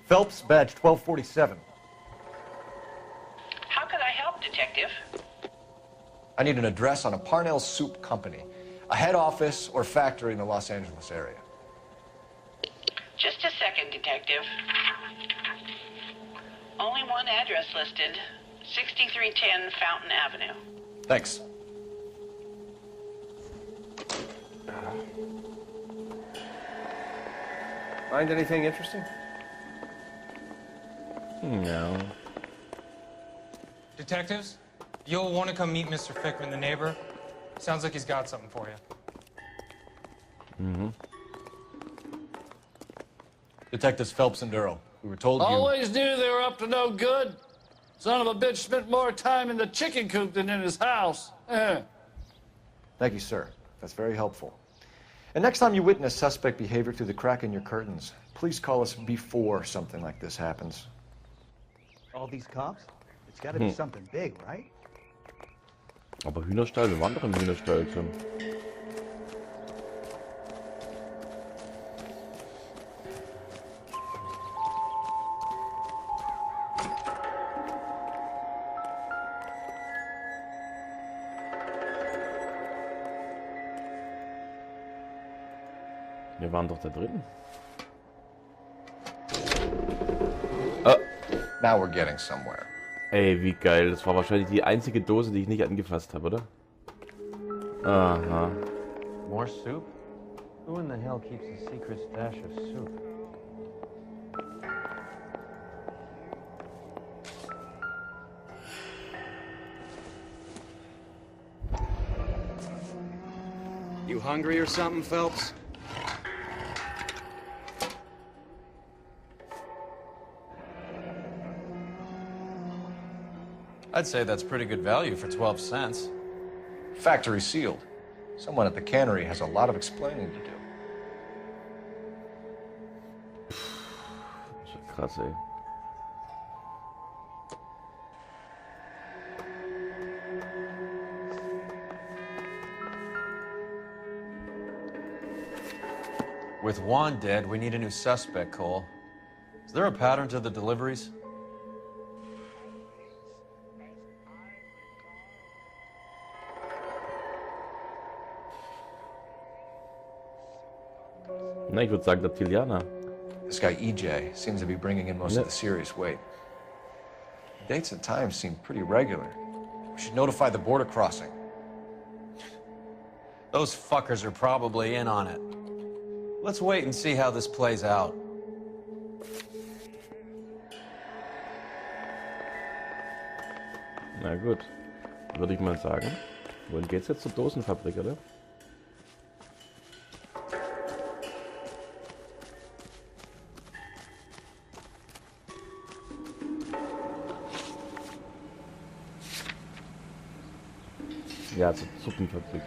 Phelps, badge 1247. How could I help, Detective? I need an address on a Parnell Soup Company, a head office or factory in the Los Angeles area. Just a second, Detective. Only one address listed, 6310 Fountain Avenue. Thanks. Find anything interesting? No. Detectives, you'll want to come meet Mr. Fickman, the neighbor. Sounds like he's got something for you. Mm-hmm. Detectives Phelps and Durrell. We were told Always knew they were up to no good. Son of a bitch spent more time in the chicken coop than in his house. Thank you, sir. That's very helpful. And next time you witness suspect behavior through the crack in your curtains, please call us before something like this happens. All these cops? It's got to be something big, right? Aber Hühnerstall, wir waren doch im Hühnerstall schon. Wir waren doch da drin. Now we're getting somewhere. Ey, wie geil. Das war wahrscheinlich die einzige Dose, die ich nicht angefasst habe, oder? Aha. More soup? Who in the hell keeps a secret stash of soup? You hungry or something, Phelps? I'd say that's pretty good value for 12 cents. Factory sealed. Someone at the cannery has a lot of explaining to do. Das ist ja krass, ey. With Juan dead, we need a new suspect, Cole. Is there a pattern to the deliveries? Na, ich würde sagen, der Tilianer. This guy EJ seems to be bringing in most of the serious weight. Dates and times seem pretty regular. We should notify the border crossing. Those fuckers are probably in on it. Let's wait and see how this plays out. Na gut, würde ich mal sagen. Wohin geht's jetzt zur Dosenfabrik, oder? Ja, zur Suppenfabrik.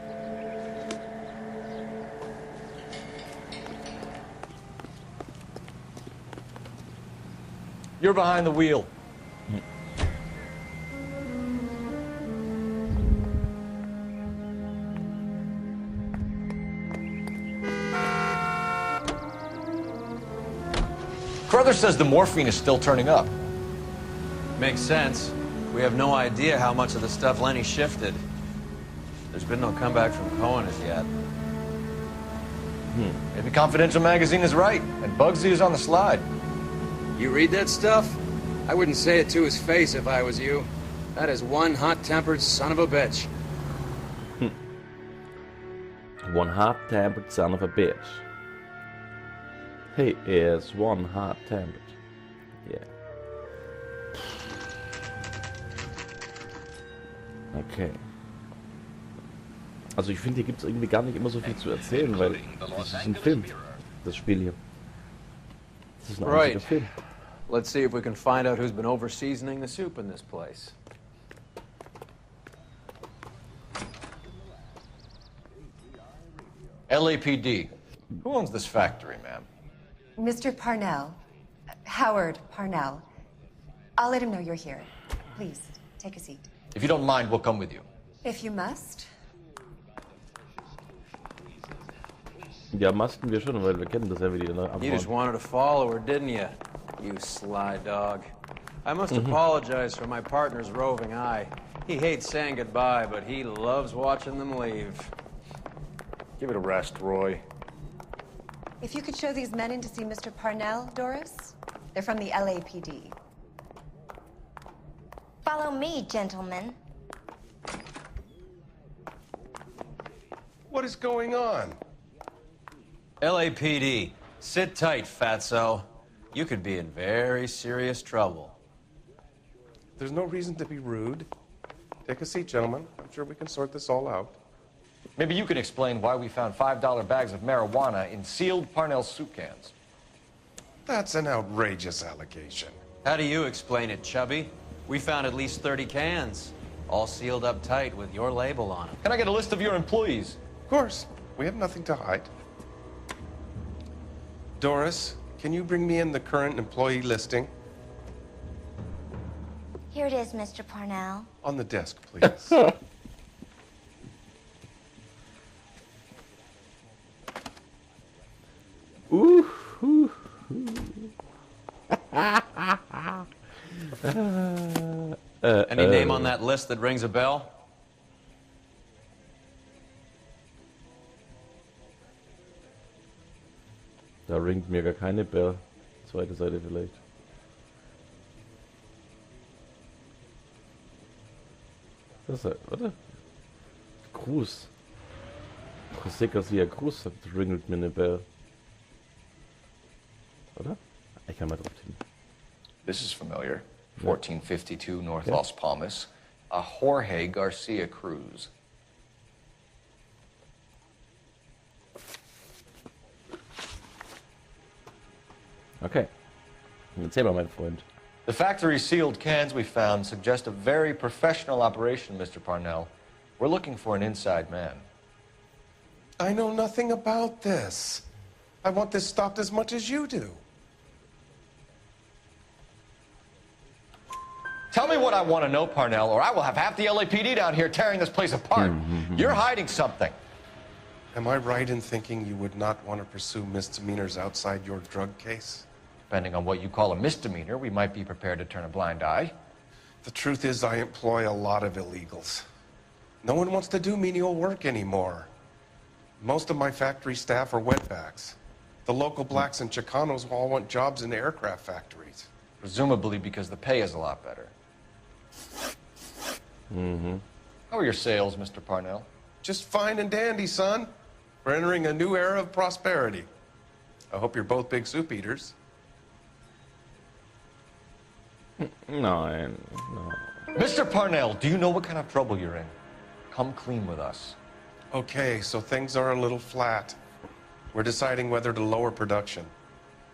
You're behind the wheel. Carruthers says the morphine is still turning up. Makes sense. We have no idea how much of the stuff Lenny shifted. There's been no comeback from Cohen as yet. Maybe Confidential magazine is right, and Bugsy is on the slide. You read that stuff? I wouldn't say it to his face if I was you. That is one hot-tempered son of a bitch. One hot-tempered son of a bitch. He is one hot-tempered. Yeah. Okay. Also ich finde, hier gibt es irgendwie gar nicht immer so viel zu erzählen, weil das ist ein Film, das Spiel hier. Das ist ein einziger Film. Let's see if we can find out who's been over-seasoning the soup in this place. LAPD. Who owns this factory, ma'am? Mr. Parnell. Howard Parnell. I'll let him know you're here. Please, take a seat. If you don't mind, we'll come with you. If you must. Ja, Masken wir schon, weil wir kennen das ja, wie die danach You just wanted to follow her, didn't you? You sly dog. I must apologize for my partner's roving eye. He hates saying goodbye, but he loves watching them leave. Give it a rest, Roy. If you could show these men in to see Mr. Parnell, Doris. They're from the LAPD. Follow me, gentlemen. What is going on? LAPD, sit tight, fatso. You could be in very serious trouble. There's no reason to be rude. Take a seat, gentlemen. I'm sure we can sort this all out. Maybe you can explain why we found $5 bags of marijuana in sealed Parnell soup cans. That's an outrageous allegation. How do you explain it, Chubby? We found at least 30 cans, all sealed up tight with your label on them. Can I get a list of your employees? Of course. We have nothing to hide. Doris, can you bring me in the current employee listing? Here it is, Mr. Parnell. On the desk, please. Ooh, ooh, Any name on that list that rings a bell? Da ringt mir gar keine Bell. Zweite Seite vielleicht. Das ist, oder? Cruz. José Garcia Cruz sagt, ringelt mir eine Bell. Oder? Ich kann mal drauf tippen. This is familiar. 1452 North Las Palmas. A Jorge Garcia Cruz. Okay. Erzähl mal, mein Freund. The factory sealed cans we found suggest a very professional operation, Mr. Parnell. We're looking for an inside man. I know nothing about this. I want this stopped as much as you do. Tell me what I want to know, Parnell, or I will have half the LAPD down here tearing this place apart. You're hiding something. Am I right in thinking you would not want to pursue misdemeanors outside your drug case? Depending on what you call a misdemeanor, we might be prepared to turn a blind eye. The truth is, I employ a lot of illegals. No one wants to do menial work anymore. Most of my factory staff are wetbacks. The local blacks and Chicanos all want jobs in aircraft factories. Presumably because the pay is a lot better. How are your sales, Mr. Parnell? Just fine and dandy, son. We're entering a new era of prosperity. I hope you're both big soup eaters. No. Mr. Parnell, do you know what kind of trouble you're in? Come clean with us. Okay, so things are a little flat. We're deciding whether to lower production.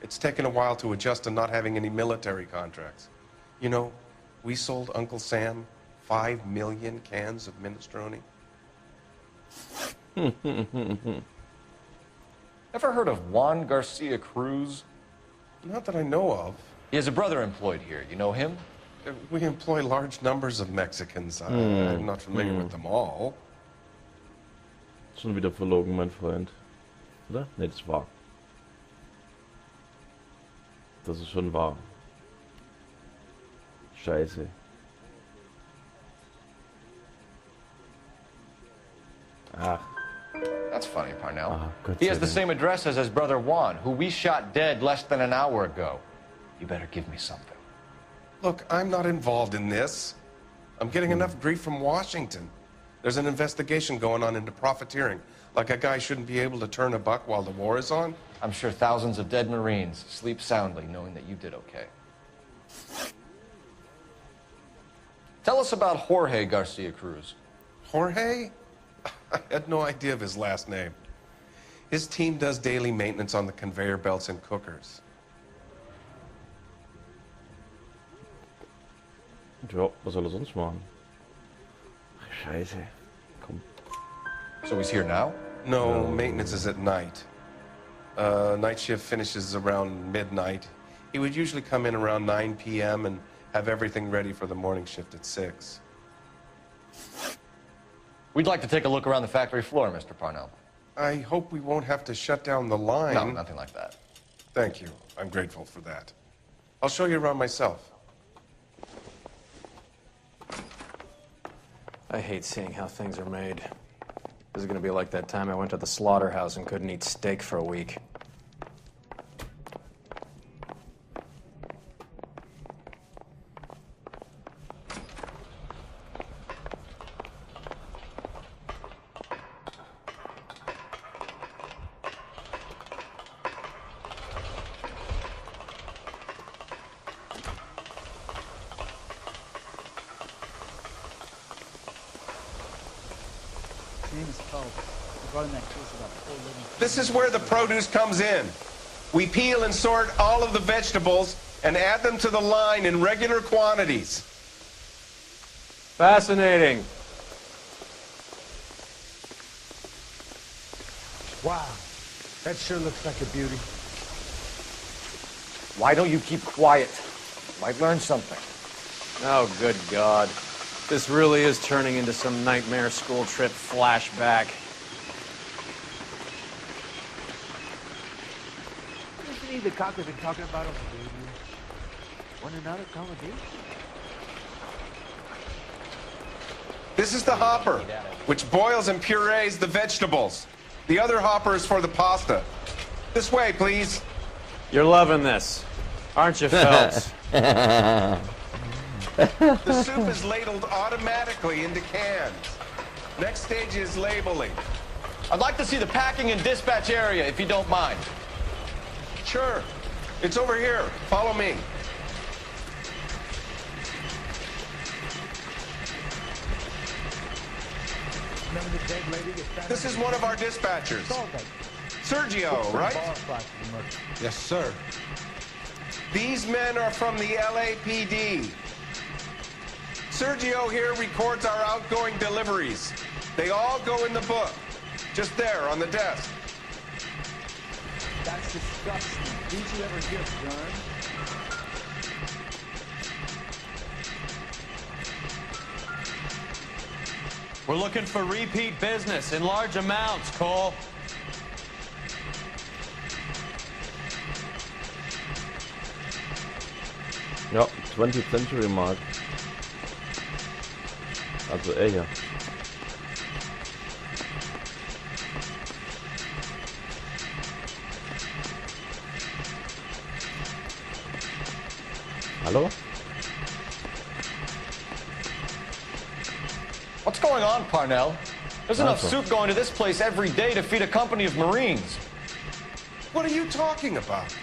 It's taken a while to adjust to not having any military contracts. You know, we sold Uncle Sam 5 million cans of minestrone. Ever heard of Juan Garcia Cruz? Not that I know of. He has a brother employed here. You know him? We employ large numbers of Mexicans. I'm not familiar with them all. Schon wieder verlogen, mein Freund. Oder? Ne, das war. Das ist schon wahr. Scheiße. Ach. That's funny, Parnell. Gott He sei has the Dank. same address as his brother Juan, who we shot dead less than an hour ago. You better give me something. Look, I'm not involved in this. I'm getting enough grief from Washington. There's an investigation going on into profiteering. Like a guy shouldn't be able to turn a buck while the war is on. I'm sure thousands of dead Marines sleep soundly knowing that you did okay. Tell us about Jorge Garcia Cruz. Jorge? I had no idea of his last name. His team does daily maintenance on the conveyor belts and cookers. Ja, was soll er sonst machen? Scheiße. Komm. So he's here now? No, maintenance is at night. Night shift finishes around midnight. He would usually come in around 9 p.m. and have everything ready for the morning shift at 6. We'd like to take a look around the factory floor, Mr. Parnell. I hope we won't have to shut down the line. No, nothing like that. Thank you. I'm grateful for that. I'll show you around myself. I hate seeing how things are made. This is gonna be like that time I went to the slaughterhouse and couldn't eat steak for a week. This is where the produce comes in. We peel and sort all of the vegetables and add them to the line in regular quantities. Fascinating. Wow, that sure looks like a beauty. Why don't you keep quiet? Might learn something. Oh, good God. This really is turning into some nightmare school trip flashback. Isn't he the cop they've been talking about on the radio? Want another accommodation? This is the hopper, which boils and purees the vegetables. The other hopper is for the pasta. This way, please. You're loving this, aren't you, Phelps? The soup is ladled automatically into cans. Next stage is labeling. I'd like to see the packing and dispatch area, if you don't mind. Sure. It's over here. Follow me. Remember the dead lady that found This is one of our dispatchers. Sergio, right? Yes, sir. These men are from the LAPD. Sergio here records our outgoing deliveries. They all go in the book. Just there on the desk. That's disgusting. Didn't you ever get burned? We're looking for repeat business in large amounts, Cole. Ja, 20th Century Mark. Also ja. Hallo? What's going on, Parnell? There's enough soup going to this place every day to feed a company of Marines. What are you talking about?